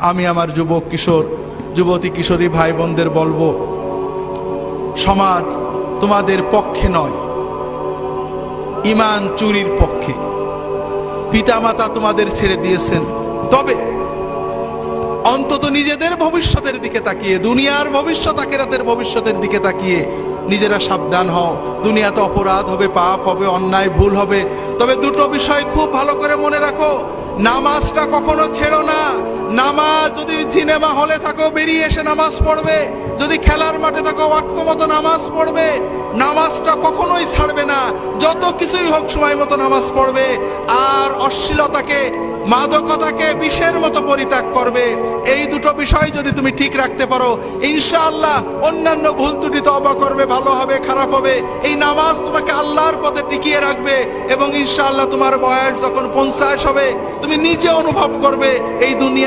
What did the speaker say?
আমি আমার যুবক কিশোর যুবতী কিশোরী ভাই বোনদের বলবো, সমাজ তোমাদের পক্ষে নয়, ঈমান চুরির পক্ষে। পিতামাতা তোমাদের ছেড়ে দিয়েছেন, তবে অন্তত নিজেদের ভবিষ্যতের দিকে তাকিয়ে, দুনিয়ার ভবিষ্যৎ আখিরাতের ভবিষ্যতের দিকে তাকিয়ে নিজেরা সাবধান হও। দুনিয়াতে অপরাধ হবে, পাপ হবে, অন্যায় ভুল হবে, তবে দুটো বিষয় খুব ভালো করে মনে রাখো। নামাজটা কখনো ছেড়ো না। নামাজ, যদি সিনেমা হলে থাকো বেরিয়ে এসে নামাজ পড়বে, যদি খেলার মাঠে থাকো ওয়াক্ত মতো নামাজ পড়বে। নামাজটা কখনোই ছাড়বে না, যত কিছুই হোক সময় মতো নামাজ পড়বে। আর অশ্লীলতাকে, মাদকতাকে বিষের মতো পরিত্যাগ করবে। এই দুটো বিষয় যদি তুমি ঠিক রাখতে পারো, ইনশাআল্লাহ অন্যান্য ভুল ত্রুটি তওবা করবে, ভালো হবে, খারাপ হবে, এই নামাজ তোমাকে আল্লাহর পথে টিকিয়ে রাখবে। এবং ইনশাআল্লাহ তোমার বয়স যখন 50 হবে, তুমি নিজে অনুভব করবে এই দুনিয়া